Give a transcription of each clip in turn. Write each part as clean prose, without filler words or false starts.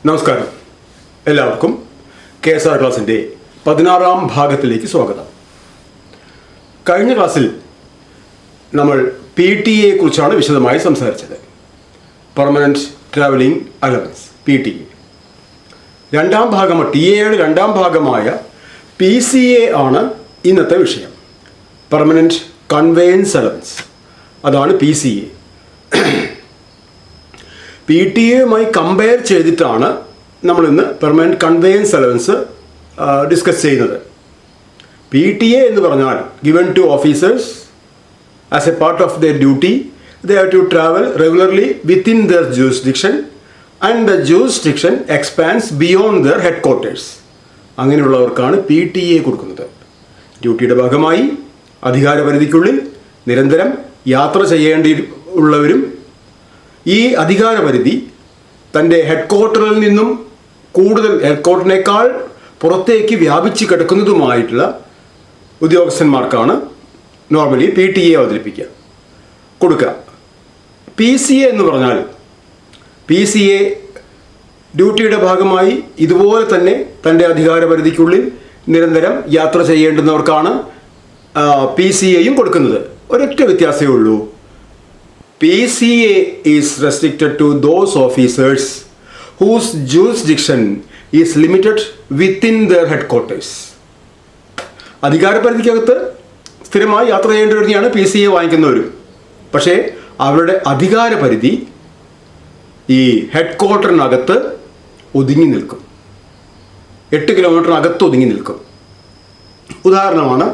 നമസ്കാരം, എല്ലാവർക്കും KSR ക്ലാസിൻ്റെ 16ാം ഭാഗത്തിലേക്ക് സ്വാഗതം. കഴിഞ്ഞ ക്ലാസ്സിൽ നമ്മൾ PTA കുറിച്ചാണ് വിശദമായി സംസാരിച്ചത്. Permanent travelling allowance, PTA. രണ്ടാം ഭാഗം TA-യുടെ രണ്ടാം ഭാഗമായ PCA ആണ് ഇന്നത്തെ വിഷയം. പെർമനൻറ്റ് കൺവേയൻസ് അലവൻസ്, അതാണ് PCA. PTA-യുമായി കമ്പയർ ചെയ്തിട്ടാണ് നമ്മളിന്ന് പെർമനൻറ്റ് കൺവേയൻസ് അലവൻസ് ഡിസ്കസ് ചെയ്യുന്നത്. PTA എന്ന് പറഞ്ഞാൽ given to officers as a part of their duty they have to travel regularly within their jurisdiction and the jurisdiction expands beyond their headquarters. അങ്ങനെയുള്ളവർക്കാണ് PTA കൊടുക്കുന്നത്. ഡ്യൂട്ടിയുടെ ഭാഗമായി അധികാരപരിധിക്കുള്ളിൽ നിരന്തരം യാത്ര ചെയ്യേണ്ടിയുള്ളവരും ഈ അധികാരപരിധി തൻ്റെ ഹെഡ് ക്വാർട്ടറിൽ നിന്നും കൂടുതൽ ഹെഡ് ക്വാർട്ടറിനേക്കാൾ പുറത്തേക്ക് വ്യാപിച്ച് കിടക്കുന്നതുമായിട്ടുള്ള ഉദ്യോഗസ്ഥന്മാർക്കാണ് നോർമലി PTA അവതരിപ്പിക്കുക കൊടുക്കുക. PCA എന്ന് പറഞ്ഞാൽ PCA ഡ്യൂട്ടിയുടെ ഭാഗമായി ഇതുപോലെ തന്നെ തൻ്റെ അധികാരപരിധിക്കുള്ളിൽ നിരന്തരം യാത്ര ചെയ്യേണ്ടുന്നവർക്കാണ് PCA-യും കൊടുക്കുന്നത്. ഒരൊറ്റ വ്യത്യാസമേ ഉള്ളൂ. PCA is restricted to those officers whose jurisdiction is limited within their headquarters. അധികാരപരിധിക്കകത്ത് സ്ഥിരമായി യാത്ര ചെയ്യേണ്ടവരെയാണ് PCA വാങ്ങിക്കുന്നവരും. പക്ഷേ അവരുടെ അധികാരപരിധി ഈ ഹെഡ് ക്വാർട്ടറിനകത്ത് ഒതുങ്ങി നിൽക്കും. 8 കിലോമീറ്ററിനകത്ത് ഒതുങ്ങി നിൽക്കും. ഉദാഹരണമാണ്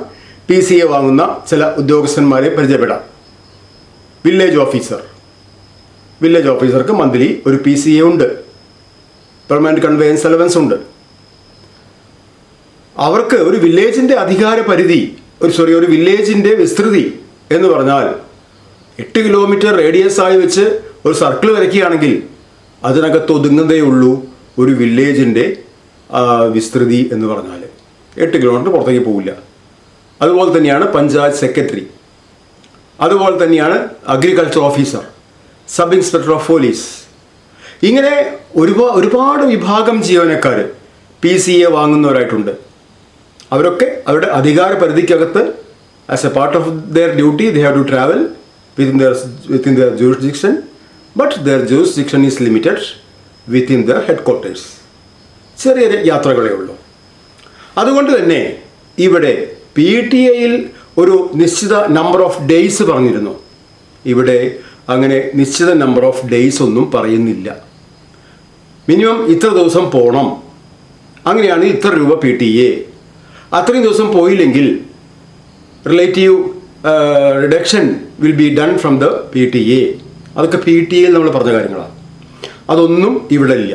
PCA വാങ്ങുന്ന ചില ഉദ്യോഗസ്ഥന്മാരെ പരിചയപ്പെടാം. വില്ലേജ് ഓഫീസർക്ക് മന്ത്ലി ഒരു PCA ഉണ്ട്, പെർമനൻറ്റ് കൺവേയൻസ് അലവൻസ് ഉണ്ട്. അവർക്ക് ഒരു വില്ലേജിൻ്റെ അധികാര പരിധി ഒരു വില്ലേജിൻ്റെ വിസ്തൃതി എന്ന് പറഞ്ഞാൽ 8 കിലോമീറ്റർ റേഡിയസ് ആയി വെച്ച് ഒരു സർക്കിൾ വരയ്ക്കുകയാണെങ്കിൽ അതിനകത്ത് ഒതുങ്ങുന്നതേ ഉള്ളൂ ഒരു വില്ലേജിൻ്റെ വിസ്തൃതി എന്ന് പറഞ്ഞാൽ. 8 കിലോമീറ്റർ പുറത്തേക്ക് പോവില്ല. അതുപോലെ തന്നെയാണ് പഞ്ചായത്ത് സെക്രട്ടറി, അതുപോലെ തന്നെയാണ് agriculture officer, sub inspector of police. ഇങ്ങനെ ഒരുപാട് വിഭാഗം ജീവനക്കാർ PCA വാങ്ങുന്നവരായിട്ടുണ്ട്. അവരൊക്കെ അവരുടെ അധികാര പരിധിക്കകത്ത് as a part of their duty they have to travel within their jurisdiction, but their jurisdiction is limited within their headquarters. ചെറിയ യാത്രകളേ ഉള്ളൂ. അതുകൊണ്ട് തന്നെ ഇവിടെ PTA-യിൽ ഒരു നിശ്ചിത നമ്പർ ഓഫ് ഡേയ്സ് പറഞ്ഞിരുന്നു. ഇവിടെ അങ്ങനെ നിശ്ചിത നമ്പർ ഓഫ് ഡേയ്സ് ഒന്നും പറയുന്നില്ല. മിനിമം ഇത്ര ദിവസം പോകണം, അങ്ങനെയാണ് ഇത്ര രൂപ PTA. അത്രയും ദിവസം പോയില്ലെങ്കിൽ relative reduction will be done from the PTA. അതൊക്കെ PTA-യിൽ നമ്മൾ പറഞ്ഞ കാര്യങ്ങളാണ്. അതൊന്നും ഇവിടെ ഇല്ല.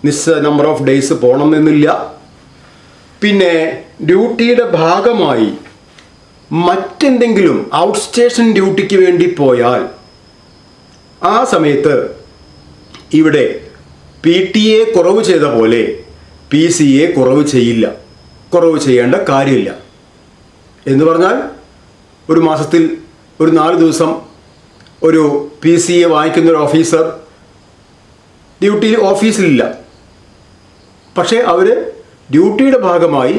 നിശ്ചിത നമ്പർ ഓഫ് ഡേയ്സ് പോകണമെന്നില്ല. പിന്നെ ഡ്യൂട്ടിയുടെ ഭാഗമായി മറ്റെന്തെങ്കിലും ഔട്ട് സ്റ്റേഷൻ ഡ്യൂട്ടിക്ക് വേണ്ടി പോയാൽ ആ സമയത്ത് ഇവിടെ PTA കുറവ് ചെയ്ത പോലെ PCA കുറവ് ചെയ്യേണ്ട കാര്യമില്ല. എന്ന് പറഞ്ഞാൽ ഒരു മാസത്തിൽ ഒരു 4 ദിവസം ഒരു PCA വാങ്ങിക്കുന്ന ഒരു ഓഫീസർ ഡ്യൂട്ടി ഓഫീസിലില്ല. പക്ഷേ അവർ ഡ്യൂട്ടിയുടെ ഭാഗമായി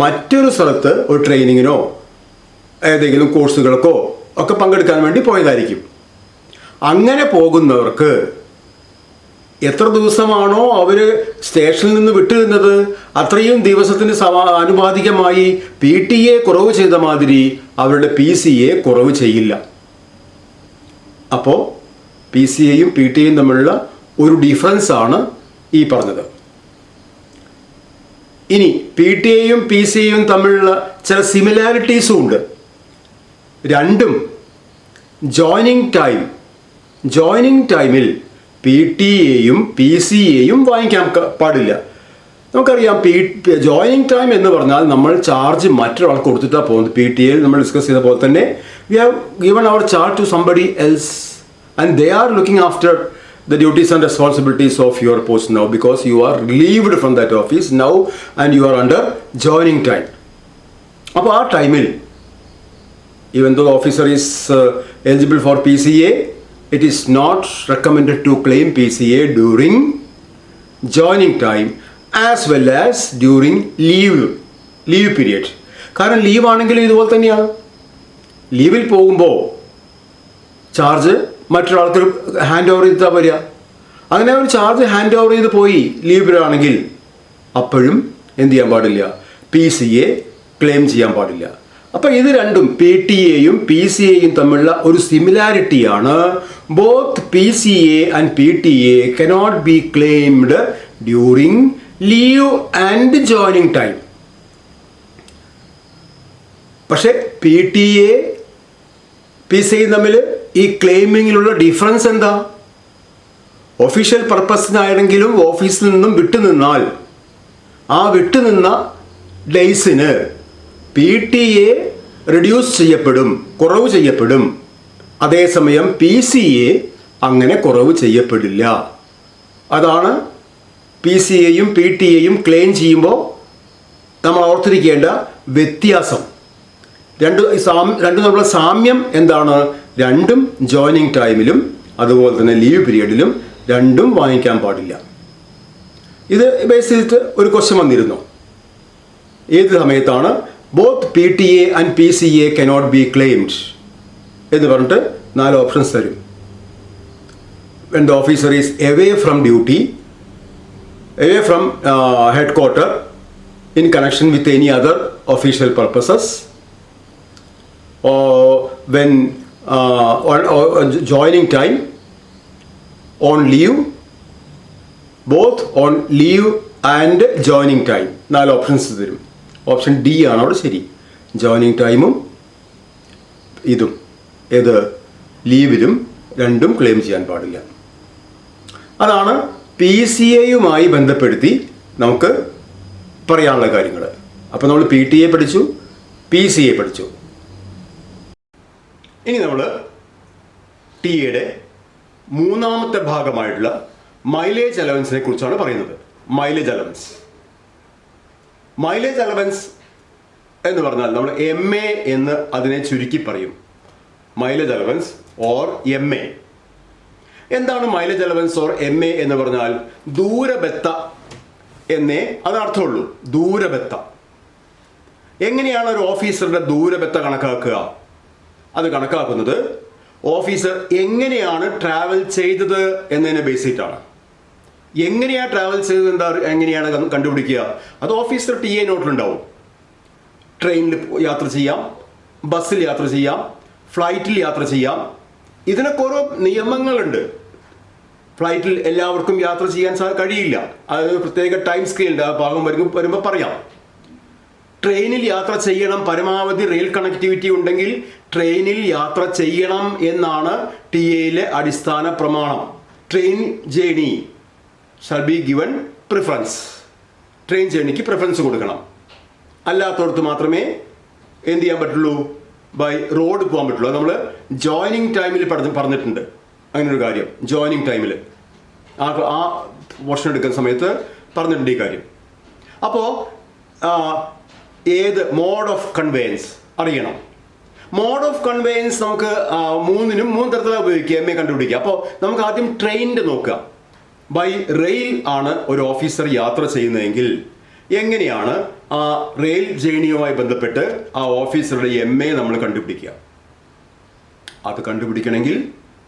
മറ്റൊരു സ്ഥലത്ത് ഒരു ട്രെയിനിങ്ങിനോ ഏതെങ്കിലും കോഴ്സുകൾക്കോ ഒക്കെ പങ്കെടുക്കാൻ വേണ്ടി പോയതായിരിക്കും. അങ്ങനെ പോകുന്നവർക്ക് എത്ര ദിവസമാണോ അവർ സ്റ്റേഷനിൽ നിന്ന് വിട്ടുനിന്നത് അത്രയും ദിവസത്തിന് ആനുപാതികമായി PTA കുറവ് ചെയ്ത മാതിരി അവരുടെ PCA കുറവ് ചെയ്യില്ല. അപ്പോൾ PCA-യും PTA-യും തമ്മിലുള്ള ഒരു ഡിഫറൻസ് ആണ് ഈ പറഞ്ഞത്. ഇനി PTA-യും PCA-യും തമ്മിലുള്ള ചില സിമിലാരിറ്റീസും ഉണ്ട്. രണ്ടും ജോയിനിങ് ടൈമിൽ PTA-യും PCA-യും വാങ്ങിക്കാൻ പാടില്ല. നമുക്കറിയാം ജോയിനിങ് ടൈം എന്ന് പറഞ്ഞാൽ നമ്മൾ ചാർജ് മറ്റൊരാൾക്ക് കൊടുത്തിട്ടാണ് പോകുന്നത്. PTA-യിൽ നമ്മൾ ഡിസ്കസ് ചെയ്ത പോലെ തന്നെ we have given our charge to somebody else and they are looking after the duties and responsibilities of your post now because you are relieved from that office now and you are under joining time. അപ്പോൾ ആ ടൈമിൽ even though the officer is eligible for PCA, it is not recommended to claim PCA during joining time as well as during leave period. കാരണം ലീവാണെങ്കിലും ഇതുപോലെ തന്നെയാണ്. ലീവിൽ പോകുമ്പോൾ charge മറ്റൊരാൾക്ക് hand over ചെയ്താൽ വരിക. അങ്ങനെ ഒരു ചാർജ് ഹാൻഡ് ഓവർ ചെയ്ത് പോയി ലീവിലാണെങ്കിൽ അപ്പോഴും എന്ത് ചെയ്യാൻ പാടില്ല, PCA ക്ലെയിം ചെയ്യാൻ പാടില്ല. അപ്പം ഇത് രണ്ടും PTA-യും PCA-യും തമ്മിലുള്ള ഒരു സിമിലാരിറ്റിയാണ്. Both PCA and PTA cannot be claimed during leave and joining time. പക്ഷെ PTA PCA തമ്മിൽ ഈ ക്ലെയിമിങ്ങിലുള്ള ഡിഫറൻസ് എന്താ? ഒഫീഷ്യൽ പർപ്പസിനാണെങ്കിലും ഓഫീസിൽ നിന്നും വിട്ടുനിന്നാൽ ആ വിട്ടുനിന്ന ഡേയ്സിന് PTA റിഡ്യൂസ് ചെയ്യപ്പെടും, കുറവ് ചെയ്യപ്പെടും. അതേസമയം PCA അങ്ങനെ കുറവ് ചെയ്യപ്പെടില്ല. അതാണ് PCA-യും PTA-യും ക്ലെയിം ചെയ്യുമ്പോൾ നമ്മൾ ഓർത്തിരിക്കേണ്ട വ്യത്യാസം. രണ്ടും തമ്മിലുള്ള സാമ്യം എന്താണ്? രണ്ടും ജോയിനിങ് ടൈമിലും അതുപോലെ തന്നെ ലീവ് പീരിയഡിലും രണ്ടും വാങ്ങിക്കാൻ പാടില്ല. ഇത് ബേസ് ചെയ്തിട്ട് ഒരു ക്വസ്റ്റ്യൻ വന്നിരുന്നു. ഏത് സമയത്താണ് both PTA and PCA cannot be claimed എന്ന് പറഞ്ഞിട്ട് 4 ഓപ്ഷൻസ് തരും. when the officer is away from duty, away from headquarter in connection with any other official purposes, or when on joining time, on leave, both on leave and joining time. 4 options തരും. Option D ആണ് അവിടെ ശരി. Joining ടൈമും ഇതും ഏത് ലീവിലും രണ്ടും claim ചെയ്യാൻ പാടില്ല. അതാണ് PCA-യുമായി ബന്ധപ്പെടുത്തി നമുക്ക് പറയാനുള്ള കാര്യങ്ങൾ. അപ്പോൾ നമ്മൾ PTA പഠിച്ചു, PCA പഠിച്ചു. ഇനി നമ്മൾ ടിയുടെ മൂന്നാമത്തെ ഭാഗമായിട്ടുള്ള മൈലേജ് അലവൻസിനെ കുറിച്ചാണ് പറയുന്നത്. മൈലേജ് അലവൻസ് എന്ന് പറഞ്ഞാൽ നമ്മൾ MA എന്ന് അതിനെ ചുരുക്കി പറയും. Mileage allowance or MA. എന്താണ് മൈലേജ് അലവൻസ് ഓർ MA എന്ന് പറഞ്ഞാൽ? ദൂരബത്ത എന്നേ അതിനർത്ഥമുള്ളൂ. ദൂരബത്ത. എങ്ങനെയാണ് ഒരു ഓഫീസറുടെ ദൂരബത്ത കണക്കാക്കുക? അത് കണക്കാക്കുന്നത് ഓഫീസർ എങ്ങനെയാണ് ട്രാവൽ ചെയ്തത് എന്നതിനെ ബേസ് ചെയ്തിട്ടാണ്. എങ്ങനെയാണ് ട്രാവൽ ചെയ്തത് എങ്ങനെയാണ് കണ്ടുപിടിക്കുക? അത് ഓഫീസർ TA നോട്ടിലുണ്ടാവും. ട്രെയിനിൽ യാത്ര ചെയ്യാം, ബസ്സിൽ യാത്ര ചെയ്യാം, ഫ്ലൈറ്റിൽ യാത്ര ചെയ്യാം. ഇതിനൊക്കെ ഓരോ നിയമങ്ങളുണ്ട്. ഫ്ലൈറ്റിൽ എല്ലാവർക്കും യാത്ര ചെയ്യാൻ കഴിയില്ല. അത് പ്രത്യേക ടൈം സ്കെയിലിൻ്റെ ആ ഭാഗം വരുമ്പോൾ പറയാം. ട്രെയിനിൽ യാത്ര ചെയ്യണം, പരമാവധി റെയിൽ കണക്ടിവിറ്റി ഉണ്ടെങ്കിൽ ട്രെയിനിൽ യാത്ര ചെയ്യണം എന്നാണ് TA-യിലെ അടിസ്ഥാന പ്രമാണം. Train journey shall be given preference. Train ജേണിക്ക് പ്രിഫറൻസ് കൊടുക്കണം. അല്ലാത്തടത്ത് മാത്രമേ എന്ത് ചെയ്യാൻ പറ്റുള്ളൂ? ബൈ റോഡ് പോകാൻ പറ്റുള്ളൂ. നമ്മൾ ജോയിനിങ് ടൈമിൽ പറഞ്ഞിട്ടുണ്ട് അങ്ങനൊരു കാര്യം. ജോയിനിങ് ടൈമിൽ ആ പോർഷൻ എടുക്കുന്ന സമയത്ത് പറഞ്ഞിട്ടുണ്ട് ഈ കാര്യം. അപ്പോൾ ഏത് മോഡ് ഓഫ് കൺവേയൻസ് അറിയണം. മോഡ് ഓഫ് കൺവേയൻസ് നമുക്ക് മൂന്ന് തരത്തിലാണ് ഉപയോഗിക്കുക. MA കണ്ടുപിടിക്കുക. അപ്പോൾ നമുക്ക് ആദ്യം ട്രെയിനിൻ്റെ നോക്കുക. ബൈ റെയിൽ ആണ് ഒരു ഓഫീസർ യാത്ര ചെയ്യുന്നതെങ്കിൽ എങ്ങനെയാണ് ആ റെയിൽ ജേണിയുമായി ബന്ധപ്പെട്ട് ആ ഓഫീസറുടെ MA നമ്മൾ കണ്ടുപിടിക്കുക? അത് കണ്ടുപിടിക്കണമെങ്കിൽ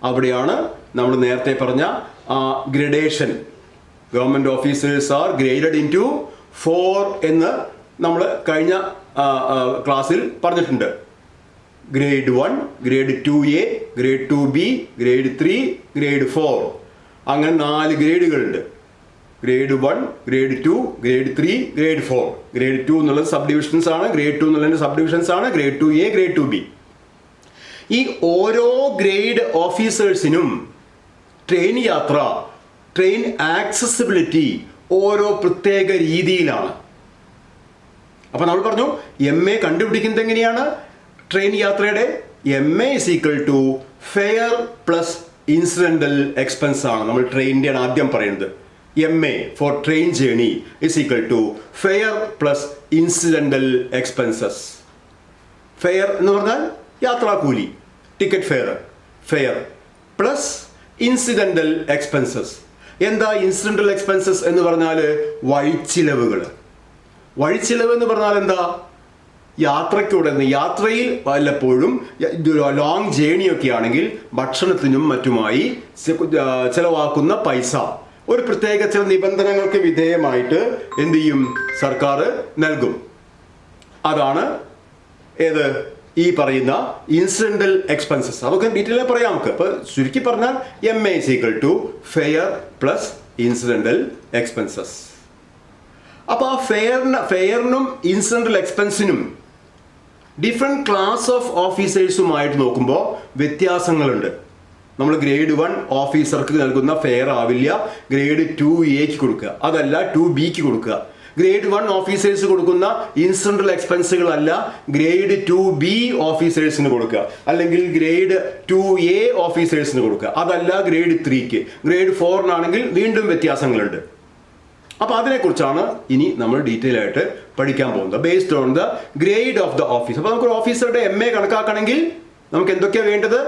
അവിടെയാണ് നമ്മൾ നേരത്തെ പറഞ്ഞ gradation. Government officers are graded into 4 എന്ന് നമ്മൾ കഴിഞ്ഞ ക്ലാസ്സിൽ പറഞ്ഞിട്ടുണ്ട്. Grade 1, grade 2A, grade 2B, grade 3, grade 4. അങ്ങനെ 4 ഗ്രേഡുകളുണ്ട്. Grade 1, grade 2, grade 3, grade 4. Grade 2 എന്നുള്ളത് സബ് ഡിവിഷൻസ് ആണ്. ഗ്രേഡ് 2 എന്നുള്ളതിൻ്റെ സബ് ഡിവിഷൻസ് ആണ്. Grade 2A, grade 2B. ഈ ഓരോ ഗ്രേഡ് ഓഫീസേഴ്സിനും ട്രെയിൻ യാത്ര, ട്രെയിൻ ആക്സസിബിലിറ്റി ഓരോ പ്രത്യേക രീതിയിലാണ്. അപ്പോൾ നമ്മൾ പറഞ്ഞു MA കണ്ടുപിടിക്കുന്നത് എങ്ങനെയാണ്? ട്രെയിൻ യാത്രയുടെ MA is equal to fare plus incidental expense ആണ്. നമ്മൾ ട്രെയിനിൻ്റെ ആണ് ആദ്യം പറയുന്നത്. MA for train journey is equal to fare plus incidental expenses. Fare എന്ന് പറഞ്ഞാൽ യാത്രാക്കൂലി, ticket fare plus incidental expenses. എന്താ ഇൻസിഡന്റൽ എക്സ്പെൻസസ് എന്ന് പറഞ്ഞാൽ? വഴിച്ചിലവുകൾ. വഴിച്ചിലവ് എന്ന് പറഞ്ഞാൽ എന്താ? യാത്രയ്ക്കൂടെ യാത്രയിൽ വല്ലപ്പോഴും ലോങ് ജേണിയൊക്കെ ആണെങ്കിൽ ഭക്ഷണത്തിനും മറ്റുമായി ചെലവാക്കുന്ന പൈസ ഒരു പ്രത്യേക ചില നിബന്ധനകൾക്ക് വിധേയമായിട്ട് എന്ത് ചെയ്യും? സർക്കാർ നൽകും. അതാണ് ഏത്? ഈ പറയുന്ന ഇൻസിഡന്റൽ എക്സ്പെൻസസ്. അതൊക്കെ ഡീറ്റെയിൽ പറയാം നമുക്ക്. അപ്പൊ ചുരുക്കി പറഞ്ഞാൽ MA = fair plus incidental expenses. അപ്പൊ ആ ഫെയറിനും ഇൻസിഡന്റൽ എക്സ്പെൻസിനും ഡിഫറെന്റ് ക്ലാസ് ഓഫ് ഓഫീസേഴ്സുമായിട്ട് നോക്കുമ്പോൾ വ്യത്യാസങ്ങളുണ്ട്. നമ്മൾ ഗ്രേഡ് 1 ഓഫീസർക്ക് നൽകുന്ന ഫെയർ ആവില്ല ഗ്രേഡ് 2A കൊടുക്കുക, അതല്ല 2B കൊടുക്കുക. ഗ്രേഡ് 1 ഓഫീസേഴ്സ് കൊടുക്കുന്ന ഇൻസിഡന്റൽ എക്സ്പെൻസുകളല്ല ഗ്രേഡ് 2B ഓഫീസേഴ്സിന് കൊടുക്കുക, അല്ലെങ്കിൽ ഗ്രേഡ് 2A ഓഫീസേഴ്സിന് കൊടുക്കുക, അതല്ല ഗ്രേഡ് 3ക്ക്. ഗ്രേഡ് 4നാണെങ്കിൽ വീണ്ടും വ്യത്യാസങ്ങളുണ്ട്. അപ്പൊ അതിനെക്കുറിച്ചാണ് ഇനി നമ്മൾ ഡീറ്റെയിൽ ആയിട്ട് പഠിക്കാൻ പോകുന്നത്, based on the grade of the office. അപ്പൊ നമുക്ക് ഓഫീസറുടെ MA കണക്കാക്കണമെങ്കിൽ നമുക്ക് എന്തൊക്കെയാണ് വേണ്ടത്?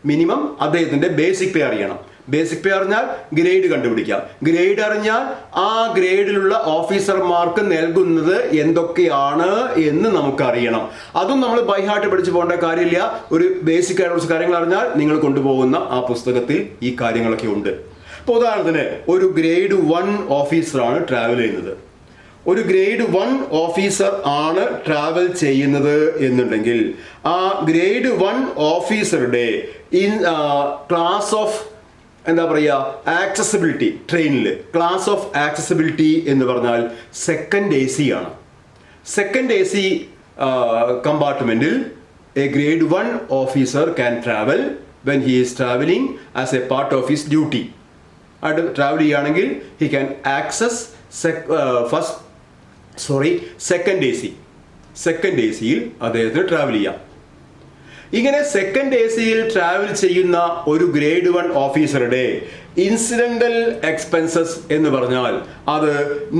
മിനിമം അദ്ദേഹത്തിന്റെ ബേസിക് പേ അറിയണം. ബേസിക് പേ അറിഞ്ഞാൽ ഗ്രേഡ് കണ്ടുപിടിക്കാം. ഗ്രേഡ് അറിഞ്ഞാൽ ആ ഗ്രേഡിലുള്ള ഓഫീസർമാർക്ക് നൽകുന്നത് എന്തൊക്കെയാണ് എന്ന് നമുക്ക് അറിയണം. അതും നമ്മൾ ബൈ ഹാർട്ട് പഠിച്ചു പോകേണ്ട കാര്യമില്ല. ഒരു ബേസിക് ആയിട്ട് കുറച്ച് കാര്യങ്ങൾ അറിഞ്ഞാൽ നിങ്ങൾ കൊണ്ടുപോകുന്ന ആ പുസ്തകത്തിൽ ഈ കാര്യങ്ങളൊക്കെ ഉണ്ട്. ഇപ്പോൾ ഉദാഹരണത്തിന് ഒരു ഗ്രേഡ് 1 ഓഫീസറാണ് ട്രാവൽ ചെയ്യുന്നത്. ഒരു ഗ്രേഡ് 1 ഓഫീസർ ആണ് ട്രാവൽ ചെയ്യുന്നത് എന്നുണ്ടെങ്കിൽ ആ ഗ്രേഡ് 1 ഓഫീസറുടെ ക്ലാസ് ഓഫ് എന്താ പറയുക ആക്സസിബിലിറ്റി, ട്രെയിനിൽ ക്ലാസ് ഓഫ് ആക്സസിബിലിറ്റി എന്ന് പറഞ്ഞാൽ സെക്കൻഡ് AC ആണ്. സെക്കൻഡ് AC കമ്പാർട്ട്മെന്റിൽ a grade 1 officer can travel when he is travelling as a part of his duty. ആയിട്ട് ട്രാവൽ ചെയ്യുകയാണെങ്കിൽ ഹി ക്യാൻ ആക്സസ് സെക്കൻഡ് ACയിൽ അദ്ദേഹത്തിന് ട്രാവൽ ചെയ്യാം. ഇങ്ങനെ സെക്കൻഡ് ACയിൽ ട്രാവൽ ചെയ്യുന്ന ഒരു ഗ്രേഡ് 1 ഓഫീസറുടെ ഇൻസിഡന്റൽ എക്സ്പെൻസസ് എന്ന് പറഞ്ഞാൽ അത്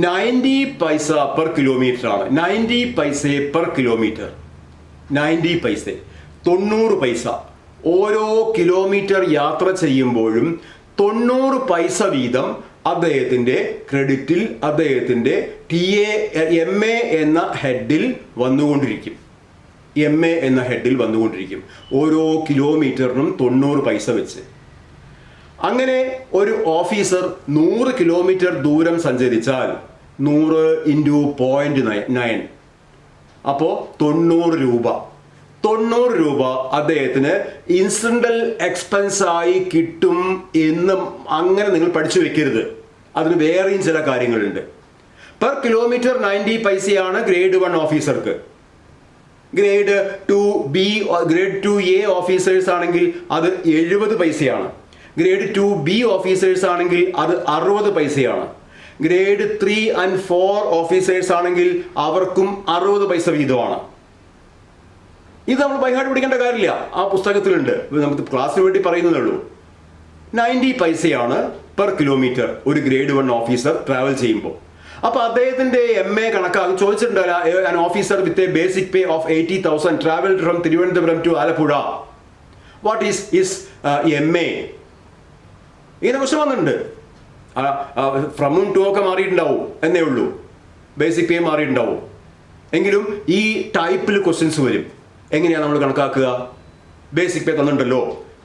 90 പൈസ പെർ കിലോമീറ്റർ ആണ്. 90 പൈസ പെർ കിലോമീറ്റർ, 90 പൈസ, 90 പൈസ. ഓരോ കിലോമീറ്റർ യാത്ര ചെയ്യുമ്പോഴും 90 പൈസ വീതം അദ്ദേഹത്തിന്റെ ക്രെഡിറ്റിൽ അദ്ദേഹത്തിന്റെ MA എന്ന ഹെഡിൽ വന്നുകൊണ്ടിരിക്കും. MA എന്ന ഹെഡിൽ വന്നുകൊണ്ടിരിക്കും ഓരോ കിലോമീറ്ററിനും 90 പൈസ വെച്ച്. അങ്ങനെ ഒരു ഓഫീസർ 100 കിലോമീറ്റർ ദൂരം സഞ്ചരിച്ചാൽ 100 × 0.9 അപ്പോൾ 90 രൂപ. 90 രൂപ അദ്ദേഹത്തിന് ഇൻസിഡന്റൽ എക്സ്പെൻസ് ആയി കിട്ടും എന്ന് അങ്ങനെ നിങ്ങൾ പഠിച്ചു വെക്കരുത്. അതിന് വേറെയും ചില കാര്യങ്ങളുണ്ട്. പെർ കിലോമീറ്റർ 90 പൈസയാണ് ഗ്രേഡ് 1 ഓഫീസർക്ക്. Grade 2B grade 2A officers ആണെങ്കിൽ അത് 70 പൈസയാണ്. ഗ്രേഡ് 2B ഓഫീസേഴ്സ് ആണെങ്കിൽ അത് 60 പൈസയാണ്. ഗ്രേഡ് 3 and 4 ഓഫീസേഴ്സ് ആണെങ്കിൽ അവർക്കും 60 പൈസ വീതമാണ്. ഇത് നമ്മൾ ബൈഹാർട്ട് പിടിക്കേണ്ട കാര്യമില്ല, ആ പുസ്തകത്തിലുണ്ട്. നമുക്ക് ക്ലാസ്സിന് വേണ്ടി പറയുന്നതേ ഉള്ളൂ. 90 പൈസയാണ് പെർ കിലോമീറ്റർ ഒരു ഗ്രേഡ് 1 ഓഫീസർ ട്രാവൽ ചെയ്യുമ്പോൾ. അപ്പൊ അദ്ദേഹത്തിന്റെ MA കണക്കാക്കി ചോദിച്ചിട്ടുണ്ടല്ലോ, an officer with a basic pay of 80,000 traveled from Thiruvananthapuram to Alappuzha, what is his MA? ഇങ്ങനെ ക്വസ്റ്റ്യൻ വന്നിട്ടുണ്ട്. ഫ്രമും ടു ഒക്കെ മാറിയിട്ടുണ്ടാവും എന്നേ ഉള്ളൂ, ബേസിക് പേ മാറിയിട്ടുണ്ടാവും. എങ്കിലും ഈ ടൈപ്പിൽ ക്വസ്റ്റ്യൻസ് വരും. എങ്ങനെയാണ് നമ്മൾ കണക്കാക്കുക? ബേസിക് പേ തന്നിട്ടുണ്ടല്ലോ,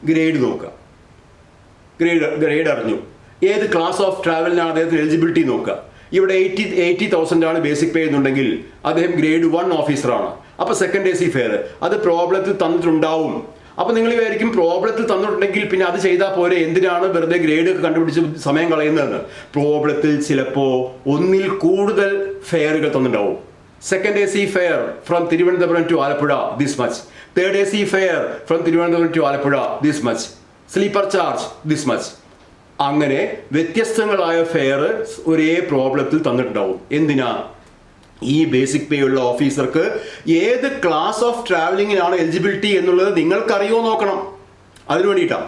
ഗ്രേഡ് നോക്കുക. ഗ്രേഡ് അറിഞ്ഞു, ഏത് ക്ലാസ് ഓഫ് ട്രാവലിനാണ് അദ്ദേഹത്തിന് എലിജിബിലിറ്റി നോക്കുക. ഇവിടെ 80,000 ആണ് ബേസിക് പേ എന്നുണ്ടെങ്കിൽ അദ്ദേഹം ഗ്രേഡ് 1 ഓഫീസറാണ്. അപ്പൊ സെക്കൻഡ് AC ഫെയർ അത് പ്രോബ്ലത്തിൽ തന്നിട്ടുണ്ടാവും. അപ്പൊ നിങ്ങൾ വിചാരിക്കും പ്രോബ്ലത്തിൽ തന്നിട്ടുണ്ടെങ്കിൽ പിന്നെ അത് ചെയ്താൽ പോരെ, എന്തിനാണ് വെറുതെ ഗ്രേഡ് കണ്ടുപിടിച്ച് സമയം കളയുന്നതെന്ന്. പ്രോബ്ലത്തിൽ ചിലപ്പോ ഒന്നിൽ കൂടുതൽ ഫെയറുകൾ തന്നിട്ടുണ്ടാവും. Second AC fare from Thiruvananthapuram to Alappuzha this much, third AC fare from Thiruvananthapuram to Alappuzha this much, sleeper charge this much. അങ്ങനെ വ്യത്യസ്തങ്ങളായ ഫെയർ ഒരേ പ്രോബ്ലത്തിൽ തന്നിട്ടുണ്ടാവും. എന്തിനാ? ഈ ബേസിക് പേ ഉള്ള ഓഫീസർക്ക് ഏത് ക്ലാസ് ഓഫ് ട്രാവലിങ്ങിനാണ് എലിജിബിലിറ്റി എന്നുള്ളത് നിങ്ങൾക്കറിയോ നോക്കണം, അതിനു വേണ്ടിയിട്ടാണ്.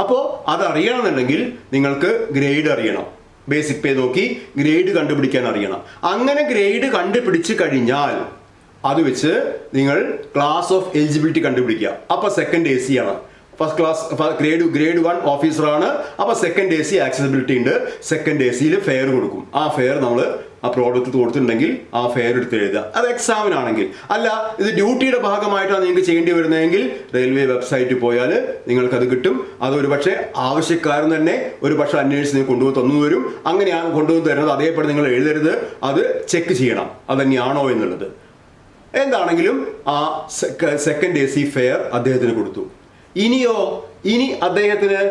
അപ്പോൾ അതറിയണമെന്നുണ്ടെങ്കിൽ നിങ്ങൾക്ക് ഗ്രേഡ് അറിയണം. ബേസിക് പേ നോക്കി ഗ്രേഡ് കണ്ടുപിടിക്കാൻ അറിയണം. അങ്ങനെ ഗ്രേഡ് കണ്ടുപിടിച്ച് കഴിഞ്ഞാൽ അത് വെച്ച് നിങ്ങൾ ക്ലാസ് ഓഫ് എലിജിബിലിറ്റി കണ്ടുപിടിക്കുക. അപ്പോൾ സെക്കൻഡ് AC ആണ്. ഫസ്റ്റ് ക്ലാസ് ഗ്രേഡ് 1 ഓഫീസറാണ്. അപ്പോൾ സെക്കൻഡ് AC ആക്സസിബിലിറ്റി ഉണ്ട്. സെക്കൻഡ് ACയിൽ ഫെയർ കൊടുക്കും. ആ ഫെയർ നമ്മൾ ആ പ്രോഡക്റ്റ് കൊടുത്തിട്ടുണ്ടെങ്കിൽ ആ ഫെയർ എടുത്ത് എഴുതുക. അത് എക്സാമിനാണെങ്കിൽ. അല്ല ഇത് ഡ്യൂട്ടിയുടെ ഭാഗമായിട്ടാണ് നിങ്ങൾക്ക് ചെയ്യേണ്ടി വരുന്നതെങ്കിൽ റെയിൽവേ വെബ്സൈറ്റിൽ പോയാൽ നിങ്ങൾക്കത് കിട്ടും. അത് ഒരു പക്ഷേ ആവശ്യക്കാരൻ തന്നെ ഒരു പക്ഷേ അന്വേഷിച്ച് നിങ്ങൾ കൊണ്ടുപോയി തന്നു തരും. അങ്ങനെയാണ് കൊണ്ടുവന്ന് തരുന്നത്. അതേപടി നിങ്ങൾ എഴുതരുത്. അത് ചെക്ക് ചെയ്യണം അത് തന്നെയാണോ എന്നുള്ളത്. എന്താണെങ്കിലും ആ സെക്കൻഡ് AC ഫെയർ അദ്ദേഹത്തിന് കൊടുത്തു. ഇനി അദ്ദേഹത്തിന്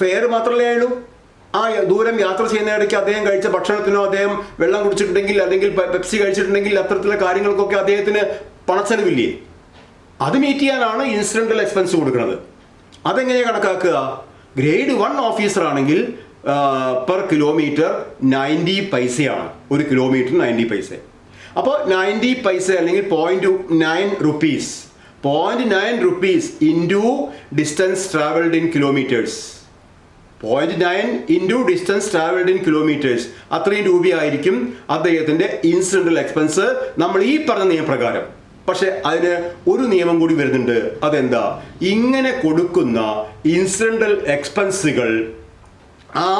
ഫെയർ മാത്രമല്ലേ ഉള്ളൂ. ആ ദൂരം യാത്ര ചെയ്യുന്നതിടയ്ക്ക് അദ്ദേഹം കഴിച്ച ഭക്ഷണത്തിനോ അദ്ദേഹം വെള്ളം കുടിച്ചിട്ടുണ്ടെങ്കിൽ അല്ലെങ്കിൽ പെപ്സി കഴിച്ചിട്ടുണ്ടെങ്കിൽ അത്തരത്തിലുള്ള കാര്യങ്ങൾക്കൊക്കെ അദ്ദേഹത്തിന് പണച്ചെലവില്ലേ? അത് മീറ്റ് ചെയ്യാനാണ് ഇൻസിഡന്റൽ എക്സ്പെൻസ് കൊടുക്കുന്നത്. അതെങ്ങനെയാണ് കണക്കാക്കുക? ഗ്രേഡ് 1 ഓഫീസർ ആണെങ്കിൽ പെർ കിലോമീറ്റർ 90 പൈസയാണ്. ഒരു കിലോമീറ്റർ 90 പൈസ. അപ്പോൾ 90 പൈസ അല്ലെങ്കിൽ 0.9 rupees 0.9 rupees into distance travelled in kilometres. 0.9 into distance travelled in kilometres. അത്രയും രൂപയായിരിക്കും അദ്ദേഹത്തിൻ്റെ ഇൻസിഡന്റൽ എക്സ്പെൻസ് നമ്മൾ ഈ പറഞ്ഞ നിയമപ്രകാരം. പക്ഷെ അതിന് ഒരു നിയമം കൂടി വരുന്നുണ്ട്. അതെന്താ? ഇങ്ങനെ കൊടുക്കുന്ന ഇൻസിഡന്റൽ എക്സ്പെൻസുകൾ ആ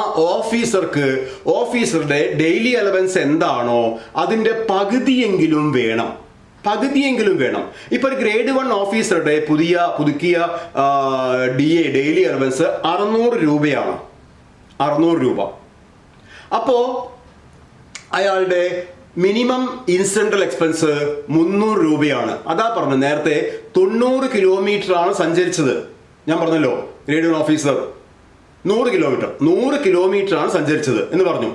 ഓഫീസറുടെ ഡെയിലി അലവൻസ് എന്താണോ അതിൻ്റെ പകുതിയെങ്കിലും വേണം. ഇപ്പൊ ഒരു ഗ്രേഡ് 1 ഓഫീസറുടെ പുതുക്കിയ DA ഡെയിലി അലവൻസ് 600 രൂപയാണ്. 600 രൂപ. അപ്പോ അയാളുടെ മിനിമം ഇൻസിഡന്റൽ എക്സ്പെൻസ് 300 രൂപയാണ്. അതാ പറഞ്ഞു നേരത്തെ 90 കിലോമീറ്റർ ആണ് സഞ്ചരിച്ചത്. ഞാൻ പറഞ്ഞല്ലോ ഗ്രേഡ് 1 ഓഫീസർ 100 കിലോമീറ്റർ ആണ് സഞ്ചരിച്ചത് എന്ന് പറഞ്ഞു.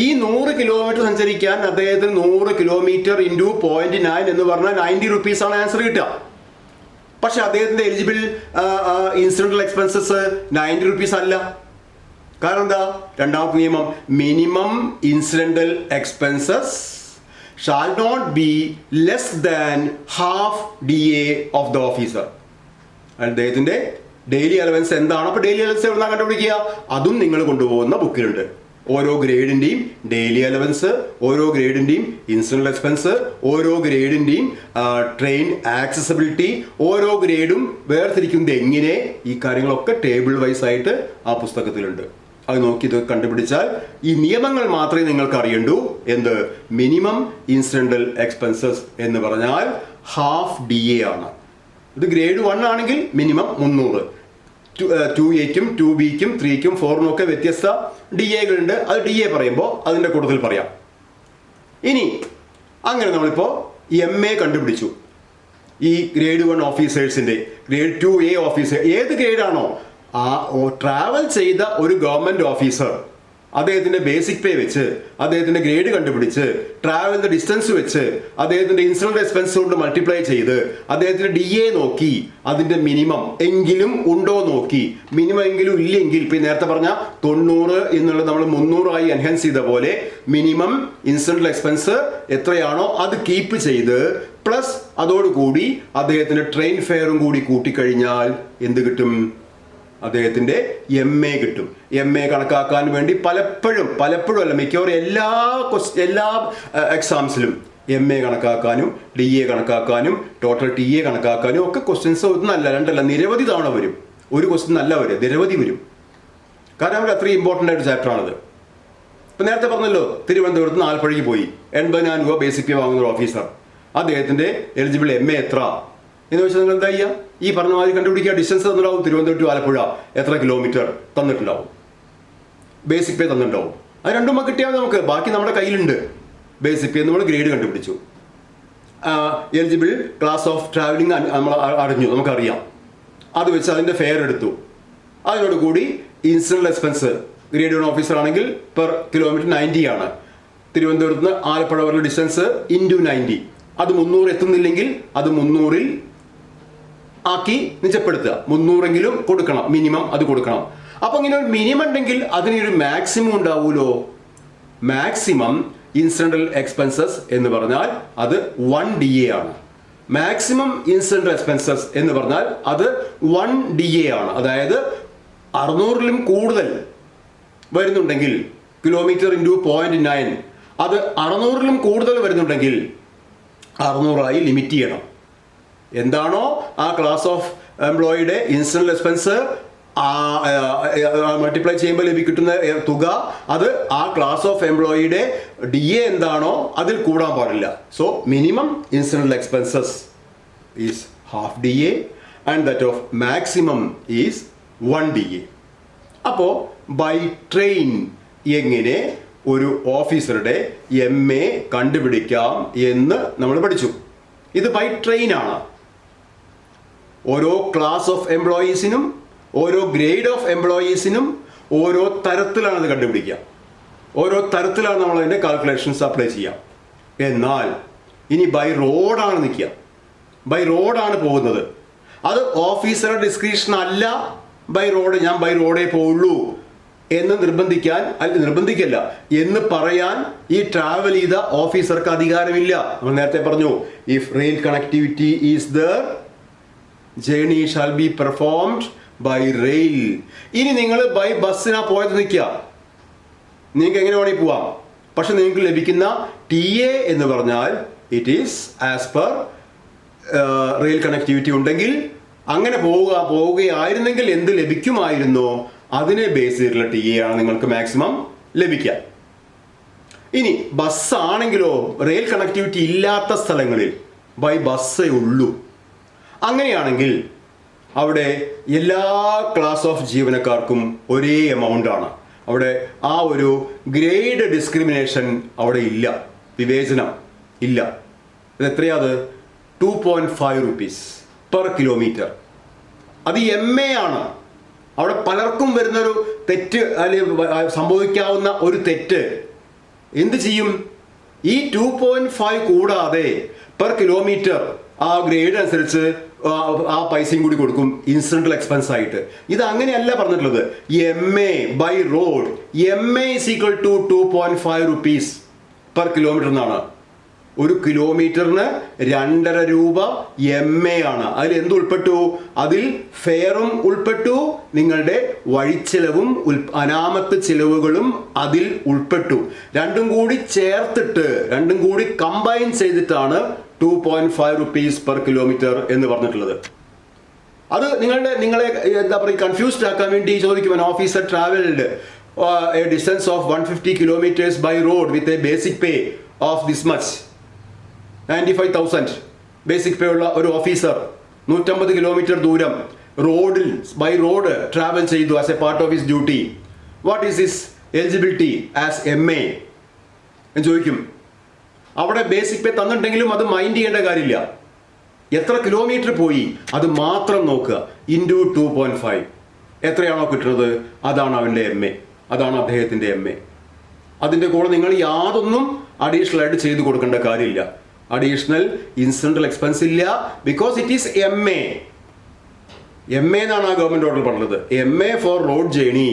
ഈ 100 കിലോമീറ്റർ സഞ്ചരിക്കാൻ അദ്ദേഹത്തിന് 100 കിലോമീറ്റർ ഇൻറ്റു 0.9 എന്ന് പറഞ്ഞാൽ 90 റുപ്പീസാണ് ആൻസർ കിട്ടുക. പക്ഷെ അദ്ദേഹത്തിന്റെ എലിജിബിൾ ഇൻസിഡന്റൽ എക്സ്പെൻസസ് 90 റുപ്പീസ് അല്ല. കാരണം എന്താ? രണ്ടാമത്തെ നിയമം, minimum incidental expenses shall not be less than half DA of the officer. അദ്ദേഹത്തിന്റെ ഡെയിലി അലവൻസ് എന്താണോ? അപ്പോൾ ഡെയിലി അലവൻസ് എവിടുന്നാണ് കണ്ടുപിടിക്കുക? അതും നിങ്ങൾ കൊണ്ടുപോകുന്ന ബുക്കിലുണ്ട്. ഓരോ ഗ്രേഡിൻ്റെയും ഡെയിലി അലവൻസ്, ഓരോ ഗ്രേഡിൻ്റെയും ഇൻസിഡന്റൽ എക്സ്പെൻസ്, ഓരോ ഗ്രേഡിൻ്റെയും ട്രെയിൻ ആക്സസിബിലിറ്റി, ഓരോ ഗ്രേഡും വേർതിരിക്കുന്നത് എങ്ങനെ, ഈ കാര്യങ്ങളൊക്കെ ടേബിൾ വൈസ് ആയിട്ട് ആ പുസ്തകത്തിലുണ്ട്. അത് നോക്കി ഇത് കണ്ടുപിടിച്ചാൽ ഈ നിയമങ്ങൾ മാത്രമേ നിങ്ങൾക്ക് അറിയണ്ടൂ. എന്ത്? മിനിമം ഇൻസിഡന്റൽ എക്സ്പെൻസസ് എന്ന് പറഞ്ഞാൽ ഹാഫ് DA ആണ്. ഇത് ഗ്രേഡ് 1 ആണെങ്കിൽ മിനിമം 300. 2Aക്കും 2Bക്കും 3ക്കും 4നും ഒക്കെ വ്യത്യസ്ത DAകളുണ്ട്. അത് DA പറയുമ്പോൾ അതിൻ്റെ കൂടുതൽ പറയാം. ഇനി അങ്ങനെ നമ്മളിപ്പോൾ MA കണ്ടുപിടിച്ചു. ഈ ഗ്രേഡ് 1 ഓഫീസേഴ്സിൻ്റെ ഗ്രേഡ് 2A ഓഫീസർ ഏത് ഗ്രേഡാണോ ട്രാവൽ ചെയ്ത ഒരു ഗവൺമെൻറ് ഓഫീസർ അദ്ദേഹത്തിൻ്റെ ബേസിക് പേ വെച്ച് അദ്ദേഹത്തിൻ്റെ ഗ്രേഡ് കണ്ടുപിടിച്ച് ട്രാവലിൻ്റെ ഡിസ്റ്റൻസ് വെച്ച് അദ്ദേഹത്തിൻ്റെ ഇൻസിഡന്റ് എക്സ്പെൻസ് കൊണ്ട് മൾട്ടിപ്ലൈ ചെയ്ത് അദ്ദേഹത്തിൻ്റെ DA നോക്കി അതിൻ്റെ മിനിമം എങ്കിലും ഉണ്ടോ നോക്കി. മിനിമം എങ്കിലും ഇല്ലെങ്കിൽ ഇപ്പം നേരത്തെ പറഞ്ഞ 90 എന്നുള്ളത് നമ്മൾ 300 ആയി എൻഹാൻസ് ചെയ്ത പോലെ മിനിമം ഇൻസിഡന്റ് എക്സ്പെൻസ് എത്രയാണോ അത് കീപ്പ് ചെയ്ത് പ്ലസ് അതോടുകൂടി അദ്ദേഹത്തിൻ്റെ ട്രെയിൻ ഫെയറും കൂടി കൂട്ടിക്കഴിഞ്ഞാൽ എന്ത് കിട്ടും? അദ്ദേഹത്തിൻ്റെ MA കിട്ടും. MA കണക്കാക്കാൻ വേണ്ടി പലപ്പോഴും അല്ല മിക്കവാറും എല്ലാ എക്സാംസിലും MA കണക്കാക്കാനും DA കണക്കാക്കാനും ടോട്ടൽ TA കണക്കാക്കാനും ഒക്കെ ക്വസ്റ്റ്യൻസ് ഒന്നല്ല രണ്ടല്ല നിരവധി തവണ വരും. ഒരു ക്വസ്റ്റ്യൻ അല്ല വരും, നിരവധി വരും. കാരണം അവർ അത്രയും ഇമ്പോർട്ടൻ്റ് ആയിട്ട് ചാപ്റ്ററാണത്. ഇപ്പം നേരത്തെ പറഞ്ഞല്ലോ തിരുവനന്തപുരത്ത് നാൽപ്പഴയ്ക്ക് പോയി 80,000 രൂപ ബേസിക് പേ വാങ്ങുന്ന ഒരു ഓഫീസർ. അദ്ദേഹത്തിൻ്റെ എലിജിബിൾ MA എത്ര എന്ന് വെച്ചാൽ നിങ്ങൾ എന്താ ചെയ്യുക? ഈ പറഞ്ഞ മാതിരി കണ്ടുപിടിക്കുക. ഡിസ്റ്റൻസ് തന്നിട്ടുണ്ടാവും. തിരുവനന്തപുരം ടു ആലപ്പുഴ എത്ര കിലോമീറ്റർ തന്നിട്ടുണ്ടാവും, ബേസിക് പേ തന്നിട്ടുണ്ടാവും. അത് രണ്ടും കിട്ടിയാൽ നമുക്ക് ബാക്കി നമ്മുടെ കയ്യിലുണ്ട്. ബേസിക് പേ നമ്മൾ ഗ്രേഡ് കണ്ടുപിടിച്ചു, എലിജിബിൾ ക്ലാസ് ഓഫ് ട്രാവലിംഗ് നമ്മൾ അറിഞ്ഞു, നമുക്കറിയാം. അത് വെച്ച് അതിൻ്റെ ഫെയർ എടുത്തു. അതിനോട് കൂടി ഇൻസിഡന്റ് എക്സ്പെൻസ് ഗ്രേഡ് 1 ഓഫീസർ ആണെങ്കിൽ പെർ കിലോമീറ്റർ 90 ആണ്. തിരുവനന്തപുരത്ത് നിന്ന് ആലപ്പുഴ വരെയുള്ള ഡിസ്റ്റൻസ് ഇൻറ്റു 90. അത് 300 എത്തുന്നില്ലെങ്കിൽ അത് 300-ൽ ആക്കി നിജപ്പെടുത്തുക. 300എങ്കിലും കൊടുക്കണം, മിനിമം അത് കൊടുക്കണം. അപ്പൊ ഇങ്ങനെ ഒരു മിനിമം ഉണ്ടെങ്കിൽ അതിനൊരു മാക്സിമം ഉണ്ടാവൂലോ. മാക്സിമം ഇൻസിഡന്റൽ എക്സ്പെൻസസ് എന്ന് പറഞ്ഞാൽ അത് 1 DA ആണ്. മാക്സിമം ഇൻസിഡന്റൽ എക്സ്പെൻസസ് എന്ന് പറഞ്ഞാൽ അത് 1 DA ആണ്. അതായത് 600-ലും കൂടുതൽ വരുന്നുണ്ടെങ്കിൽ കിലോമീറ്റർ ഇൻറ്റു 0.9 അത് 600-ലും കൂടുതൽ വരുന്നുണ്ടെങ്കിൽ 600 ആയി ലിമിറ്റ് ചെയ്യണം. എന്താണോ ആ ക്ലാസ് ഓഫ് എംപ്ലോയിയുടെ ഇൻസിഡൻ്റൽ എക്സ്പെൻസ് മൾട്ടിപ്ലൈ ചെയ്യുമ്പോൾ കിട്ടുന്ന തുക അത് ആ ക്ലാസ് ഓഫ് എംപ്ലോയിയുടെ DA എന്താണോ അതിൽ കൂടാൻ പാടില്ല. So minimum incidental expenses is half DA and that of maximum is 1 DA. അപ്പോൾ ബൈ ട്രെയിൻ എങ്ങനെ ഒരു ഓഫീസറുടെ MA കണ്ടുപിടിക്കാം എന്ന് നമ്മൾ പഠിച്ചു. ഇത് ബൈ ട്രെയിനാണ്. ഓരോ ക്ലാസ് ഓഫ് എംപ്ലോയീസിനും ഓരോ ഗ്രേഡ് ഓഫ് എംപ്ലോയീസിനും ഓരോ തരത്തിലാണ് അത് കണ്ടുപിടിക്കുക. ഓരോ തരത്തിലാണ് നമ്മൾ അതിൻ്റെ കാൽക്കുലേഷൻസ് അപ്ലൈ ചെയ്യാം. എന്നാൽ ഇനി ബൈ റോഡാണ് നിൽക്കുക. ബൈ റോഡാണ് പോകുന്നത്. അത് ഓഫീസറുടെ ഡിസ്ക്രിപ്ഷൻ അല്ല. ബൈ റോഡ് ഞാൻ ബൈ റോഡേ പോവുള്ളൂ എന്ന് നിർബന്ധിക്കല്ല എന്ന് പറയാൻ ഈ ട്രാവൽ ചെയ്ത ഓഫീസർക്ക് അധികാരമില്ല. നമ്മൾ നേരത്തെ പറഞ്ഞു, if rail connectivity is there, journey shall be performed by rail. ഇനി നിങ്ങൾ ബൈ ബസ്സിനാ പോയത് നിൽക്കുക, നിങ്ങൾക്ക് എങ്ങനെ വേണമെങ്കിൽ പോവാം. പക്ഷെ നിങ്ങൾക്ക് ലഭിക്കുന്ന TA എന്ന് പറഞ്ഞാൽ it is as per rail connectivity ഉണ്ടെങ്കിൽ അങ്ങനെ പോവുകയായിരുന്നെങ്കിൽ എന്ത് ലഭിക്കുമായിരുന്നോ അതിനെ ബേസ് ചെയ്തിട്ടുള്ള TA ആണ് നിങ്ങൾക്ക് മാക്സിമം ലഭിക്കുക. ഇനി ബസ്സാണെങ്കിലോ റെയിൽ കണക്ടിവിറ്റി ഇല്ലാത്ത സ്ഥലങ്ങളിൽ ബൈ ബസ്സേ ഉള്ളൂ. അങ്ങനെയാണെങ്കിൽ അവിടെ എല്ലാ ക്ലാസ് ഓഫ് ജീവനക്കാർക്കും ഒരേ എമൗണ്ട് ആണ്. അവിടെ ആ ഒരു ഗ്രേഡ് ഡിസ്ക്രിമിനേഷൻ അവിടെ ഇല്ല, വിവേചനം ഇല്ല. ഇത് എത്രയാത്? 2.5 rupees പെർ കിലോമീറ്റർ. അത് MA ആണ്. അവിടെ പലർക്കും വരുന്നൊരു തെറ്റ് അല്ലെങ്കിൽ സംഭവിക്കാവുന്ന ഒരു തെറ്റ് എന്ത് ചെയ്യും? ഈ 2.5 കൂടാതെ പെർ കിലോമീറ്റർ ആ ഗ്രേഡ് അനുസരിച്ച് ആ പൈസയും കൂടി കൊടുക്കും ഇൻസിഡൻ്റൽ എക്സ്പെൻസ് ആയിട്ട്. ഇത് അങ്ങനെയല്ല പറഞ്ഞിട്ടുള്ളത്. MA by road MA is equal to 2.5 rupees per kilometre എന്നാണ്. ഒരു കിലോമീറ്ററിന് 2.5 രൂപ MA ആണ്. അതിൽ എന്ത് ഉൾപ്പെട്ടു? അതിൽ ഫെയറും ഉൾപ്പെട്ടു, നിങ്ങളുടെ വഴിച്ചെലവും അനാമത്ത് ചിലവുകളും അതിൽ ഉൾപ്പെട്ടു. രണ്ടും കൂടി ചേർത്തിട്ട്, രണ്ടും കൂടി കമ്പൈൻ ചെയ്തിട്ടാണ് 2.5 rupees പെർ കിലോമീറ്റർ എന്ന് പറഞ്ഞിട്ടുള്ളത്. അത് നിങ്ങളെ എന്താ പറയുക കൺഫ്യൂസ്ഡ് ആക്കാൻ വേണ്ടി ചോദിക്കും. an officer traveled a distance of 150 kilometers by road with a basic pay of this much, 95,000 basic pay ഉള്ള ഒരു ഓഫീസർ 150 കിലോമീറ്റർ ദൂരം റോഡിൽ ബൈ റോഡ് ട്രാവൽ ചെയ്തു as a part of his duty. What is his eligibility as MA എന്ന് ചോദിക്കും. അവിടെ basic pay തന്നിട്ടുണ്ടെങ്കിലും അത് mind ചെയ്യേണ്ട കാര്യമില്ല. എത്ര കിലോമീറ്റർ പോയി അത് മാത്രം നോക്കുക. ഇൻറ്റു 2.5 എത്രയാണോ കിട്ടുന്നത് അതാണ് അവൻ്റെ MA, അതാണ് അദ്ദേഹത്തിൻ്റെ MA. അതിൻ്റെ കൂടെ നിങ്ങൾ യാതൊന്നും അഡീഷണൽ ആയിട്ട് ചെയ്തു കൊടുക്കേണ്ട കാര്യമില്ല. അഡീഷണൽ ഇൻസിഡൻ്റൽ എക്സ്പെൻസ് ഇല്ല. ബിക്കോസ് ഇറ്റ് ഈസ് MA എന്നാണ് ആ ഗവൺമെൻറ് ഓർഡർ പറഞ്ഞത്. MA for road journey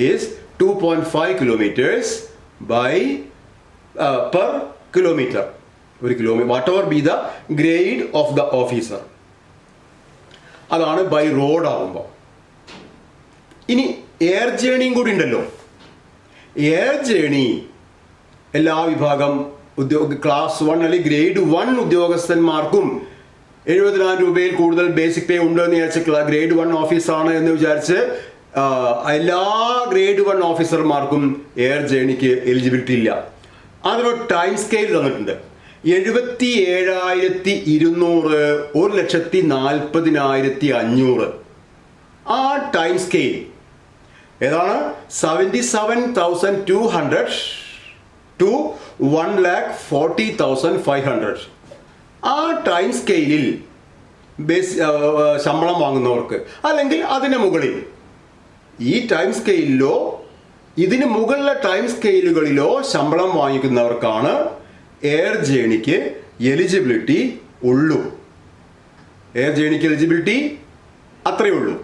is 2.5 kilometers by per kilometre. ഒരു kilometre whatever be the grade of the officer. അതാണ് ബൈ റോഡ് ആകുമ്പോൾ. ഇനി എയർ ജേണിയും കൂടി ഉണ്ടല്ലോ. എയർ ജേണി എല്ലാ വിഭാഗം ക്ലാസ് 1 അല്ലെങ്കിൽ ഗ്രേഡ് 1 ഉദ്യോഗസ്ഥന്മാർക്കും 70,000 രൂപയിൽ കൂടുതൽ ബേസിക് പേ ഉണ്ടെന്ന് വിചാരിച്ച് ഗ്രേഡ് 1 ഓഫീസാണ് എന്ന് വിചാരിച്ച് എല്ലാ ഗ്രേഡ് 1 ഓഫീസർമാർക്കും എയർ ജേണിക്ക് എലിജിബിലിറ്റി ഇല്ല. അതിനൊരു ടൈം സ്കെയിൽ തന്നിട്ടുണ്ട്. 77,200, 1,40,500. ആ ടൈം സ്കെയിൽ ഏതാണ്? 77,200 to 1,40,500. ആ ടൈം സ്കെയിലിൽ ശമ്പളം വാങ്ങുന്നവർക്ക് അല്ലെങ്കിൽ അതിന് മുകളിൽ, ഈ ടൈം സ്കെയിലിലോ ഇതിന് മുകളിലെ ടൈം സ്കെയിലുകളിലോ ശമ്പളം വാങ്ങിക്കുന്നവർക്കാണ് എയർ ജേണിക്ക് എലിജിബിലിറ്റി ഉള്ളൂ. എയർ ജേണിക്ക് എലിജിബിലിറ്റി അത്രയേ ഉള്ളൂ.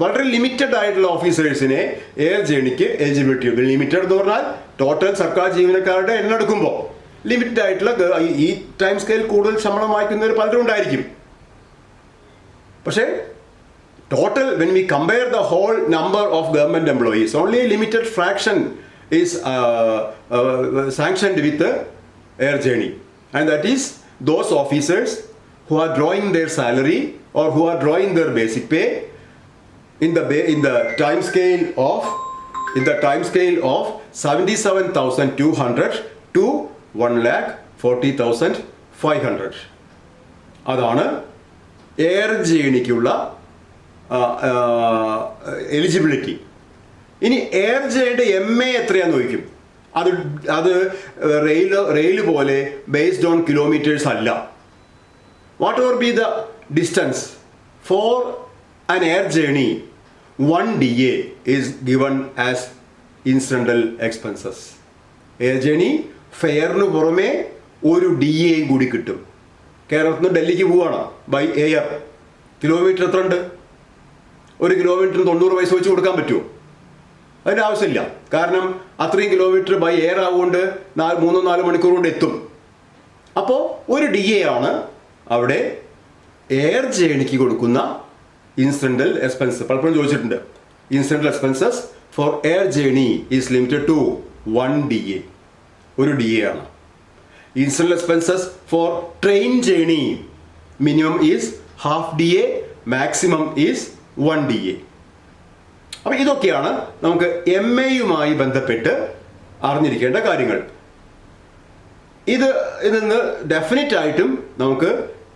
വളരെ ലിമിറ്റഡ് ആയിട്ടുള്ള ഓഫീസേഴ്സിനെ എയർ ജേണിക്ക് എലിജിബിലിറ്റി ഉണ്ട്. ലിമിറ്റഡ് എന്ന് പറഞ്ഞാൽ ടോട്ടൽ സർക്കാർ ജീവനക്കാരുടെ എണ്ണം എടുക്കുമ്പോൾ ലിമിറ്റഡ് ആയിട്ടുള്ള ഈ ടൈം സ്കെയിൽ കൂടുതൽ ശമ്പളം വാങ്ങിക്കുന്നവർ പലരും ഉണ്ടായിരിക്കും. പക്ഷേ total, when we compare the whole number of government employees, only a limited fraction is sanctioned with the air journey, and that is those officers who are drawing their salary or who are drawing their basic pay in the time scale of 77,200 to 1,40,500. അതാണ് air ജേണിക്കുള്ള eligibility. ഇനി air ജേയുടെ MA എത്രയാന്ന് ചോദിക്കും. അത് rail പോലെ based on kilometres അല്ല. Whatever be the distance for an air journey 1 DA is given as incidental expenses. Air journey ഫെയറിന് പുറമെ ഒരു DA കൂടി കിട്ടും. കേരളത്തിൽ നിന്ന് ഡൽഹിക്ക് പോവുകയാണ് ബൈ എയർ. കിലോമീറ്റർ എത്ര ഉണ്ട്? 1 കിലോമീറ്ററിന് 90 പൈസ വെച്ച് കൊടുക്കാൻ പറ്റുമോ? അതിൻ്റെ ആവശ്യമില്ല. കാരണം അത്രയും കിലോമീറ്റർ ബൈ എയർ ആവുകൊണ്ട് 3-4 മണിക്കൂർ കൊണ്ട് എത്തും. അപ്പോൾ ഒരു DA ആണ് അവിടെ എയർ ജേണിക്ക് കൊടുക്കുന്ന ഇൻസിഡൻ്റൽ എക്സ്പെൻസ്. പലപ്പോഴും ചോദിച്ചിട്ടുണ്ട്. Incidental expenses for air journey is limited to 1 DA. ഒരു DA ആണ്. Incidental expenses for train journey minimum is ½ DA, maximum is 1 DA. അപ്പം ഇതൊക്കെയാണ് നമുക്ക് MAയുമായി ബന്ധപ്പെട്ട് അറിഞ്ഞിരിക്കേണ്ട കാര്യങ്ങൾ. ഇതിൽ നിന്ന് ഡെഫിനറ്റ് ആയിട്ടും നമുക്ക്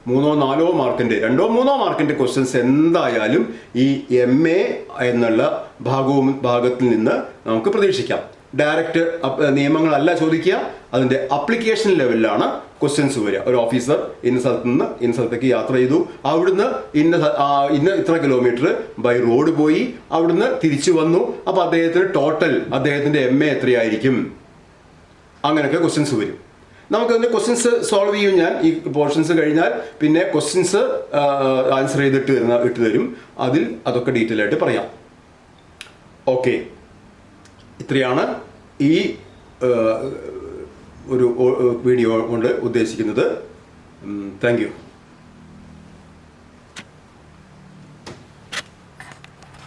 3-4 മാർക്കിൻ്റെ 2-3 മാർക്കിൻ്റെ ക്വസ്റ്റ്യൻസ് എന്തായാലും ഈ MA എന്നുള്ള ഭാഗത്തിൽ നിന്ന് നമുക്ക് പ്രതീക്ഷിക്കാം. ഡയറക്റ്റ് നിയമങ്ങളല്ല ചോദിക്കുക, അതിൻ്റെ അപ്ലിക്കേഷൻ ലെവലിലാണ് ക്വസ്റ്റ്യൻസ് വരിക. ഒരു ഓഫീസർ ഇന്ന സ്ഥലത്ത് നിന്ന് ഇന്ന സ്ഥലത്തേക്ക് യാത്ര ചെയ്തു, അവിടുന്ന് ഇന്ന ഇത്ര കിലോമീറ്റർ ബൈ റോഡ് പോയി, അവിടുന്ന് തിരിച്ചു വന്നു. അപ്പോൾ അദ്ദേഹത്തിൻ്റെ MA എത്രയായിരിക്കും? അങ്ങനെയൊക്കെ ക്വസ്റ്റ്യൻസ് വരും. നമുക്കതിൻ്റെ ക്വസ്റ്റ്യൻസ് സോൾവ് ചെയ്യും. ഞാൻ ഈ പോർഷൻസ് കഴിഞ്ഞാൽ പിന്നെ ക്വസ്റ്റ്യൻസ് ആൻസർ ചെയ്തിട്ട് ഇട്ട് തരും. അതിൽ അതൊക്കെ ഡീറ്റെയിൽ ആയിട്ട് പറയാം. ഓക്കെ, ഇത്രയാണ് ഈ ഒരു വീഡിയോ കൊണ്ട് ഉദ്ദേശിക്കുന്നത്. Thank you.